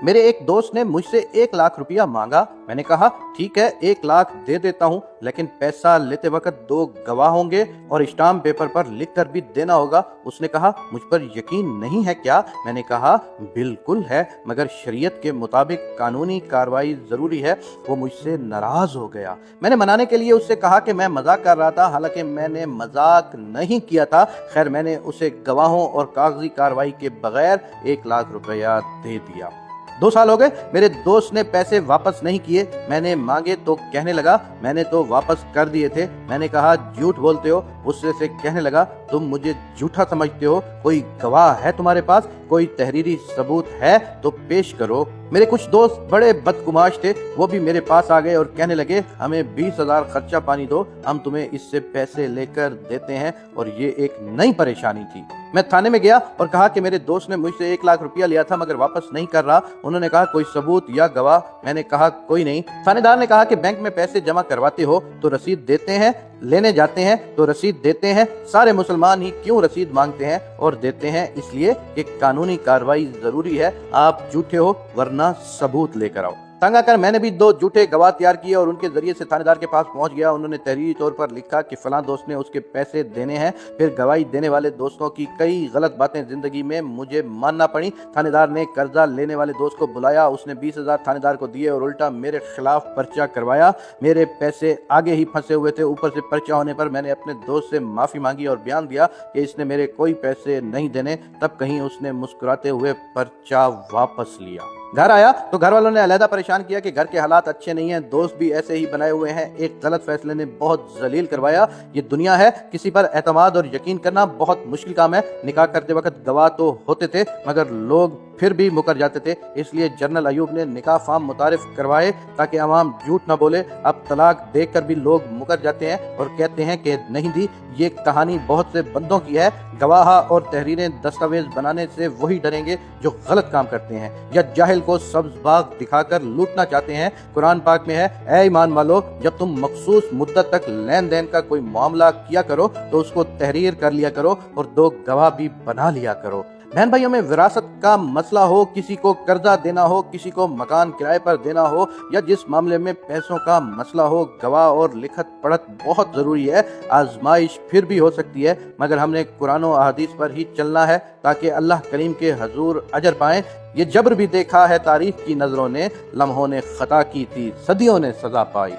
میرے ایک دوست نے مجھ سے 1 لاکھ روپیہ مانگا۔ میں نے کہا ٹھیک ہے 1 لاکھ دے دیتا ہوں، لیکن پیسہ لیتے وقت 2 گواہ ہوں گے اور اسٹامپ پیپر پر لکھ کر بھی دینا ہوگا۔ اس نے کہا مجھ پر یقین نہیں ہے کیا؟ میں نے کہا بالکل ہے، مگر شریعت کے مطابق قانونی کارروائی ضروری ہے۔ وہ مجھ سے ناراض ہو گیا۔ میں نے منانے کے لیے اس سے کہا کہ میں مذاق کر رہا تھا، حالانکہ میں نے مذاق نہیں کیا تھا۔ خیر میں نے اسے گواہوں اور کاغذی کارروائی کے بغیر 1 لاکھ روپیہ دے دیا۔ 2 سال ہو گئے، میرے دوست نے پیسے واپس نہیں کیے۔ میں نے مانگے تو کہنے لگا میں نے تو واپس کر دیے تھے۔ میں نے کہا جھوٹ بولتے ہو۔ غصے سے کہنے لگا تم مجھے جھوٹا سمجھتے ہو، کوئی گواہ ہے تمہارے پاس؟ کوئی تحریری ثبوت ہے تو پیش کرو۔ میرے کچھ دوست بڑے بدگماش تھے، وہ بھی میرے پاس آ گئے اور کہنے لگے ہمیں 20,000 خرچہ پانی دو، ہم تمہیں اس سے پیسے لے کر دیتے ہیں، اور یہ ایک نئی پریشانی تھی۔ میں تھانے میں گیا اور کہا کہ میرے دوست نے مجھ سے 1 لاکھ روپیہ لیا تھا مگر واپس نہیں کر رہا۔ انہوں نے کہا کوئی ثبوت یا گواہ؟ میں نے کہا کوئی نہیں۔ تھانے دار نے کہا کہ بینک میں پیسے جمع کرواتے ہو تو رسید دیتے ہیں، لینے جاتے ہیں تو رسید دیتے ہیں، سارے مسلمان ہی کیوں رسید مانگتے ہیں اور دیتے ہیں؟ اس لیے کہ قانونی کارروائی ضروری ہے، آپ جھوٹے ہو ورنہ ثبوت لے کر آؤ۔ تنگ آ کر میں نے بھی 2 جھوٹے گواہ تیار کیے اور ان کے ذریعے سے تھانے دار کے پاس پہنچ گیا۔ انہوں نے تحریری طور پر لکھا کہ فلاں دوست نے اس کے پیسے دینے ہیں۔ پھر گواہی دینے والے دوستوں کی کئی غلط باتیں زندگی میں مجھے ماننا پڑی۔ تھانے دار نے قرضہ لینے والے دوست کو بلایا، اس نے 20,000 تھانے دار کو دیے اور الٹا میرے خلاف پرچہ کروایا۔ میرے پیسے آگے ہی پھنسے ہوئے تھے، اوپر سے پرچہ ہونے پر میں نے اپنے دوست سے معافی مانگی اور بیان دیا کہ اس نے میرے کوئی پیسے نہیں دینے۔ تب کہیں اس نے مسکراتے ہوئے پرچہ واپس لیا۔ گھر آیا تو گھر والوں نے علیحدہ پریشان کیا کہ گھر کے حالات اچھے نہیں ہیں، دوست بھی ایسے ہی بنائے ہوئے ہیں۔ ایک غلط فیصلے نے بہت ذلیل کروایا۔ یہ دنیا ہے، کسی پر اعتماد اور یقین کرنا بہت مشکل کام ہے۔ نکاح کرتے وقت گواہ تو ہوتے تھے مگر لوگ پھر بھی مکر جاتے تھے، اس لیے جنرل ایوب نے نکاح فارم متعارف کروائے تاکہ عوام جھوٹ نہ بولے۔ اب طلاق دے کر بھی لوگ مکر جاتے ہیں اور کہتے ہیں کہ نہیں دی۔ یہ کہانی بہت سے بندوں کی ہے۔ گواہ اور تحریریں دستاویز بنانے سے وہی ڈریں گے جو غلط کام کرتے ہیں یا جاہل کو سبز باغ دکھا کر لوٹنا چاہتے ہیں۔ قرآن پاک میں ہے اے ایمان والو، جب تم مخصوص مدت تک لین دین کا کوئی معاملہ کیا کرو تو اس کو تحریر کر لیا کرو اور 2 گواہ بھی بنا لیا کرو۔ بہن بھائیوں میں وراثت کا مسئلہ ہو، کسی کو قرضہ دینا ہو، کسی کو مکان کرائے پر دینا ہو یا جس معاملے میں پیسوں کا مسئلہ ہو، گواہ اور لکھت پڑھت بہت ضروری ہے۔ آزمائش پھر بھی ہو سکتی ہے مگر ہم نے قرآن و احادیث پر ہی چلنا ہے تاکہ اللہ کریم کے حضور اجر پائیں۔ یہ جبر بھی دیکھا ہے تاریخ کی نظروں نے، لمحوں نے خطا کی تھی، صدیوں نے سزا پائی۔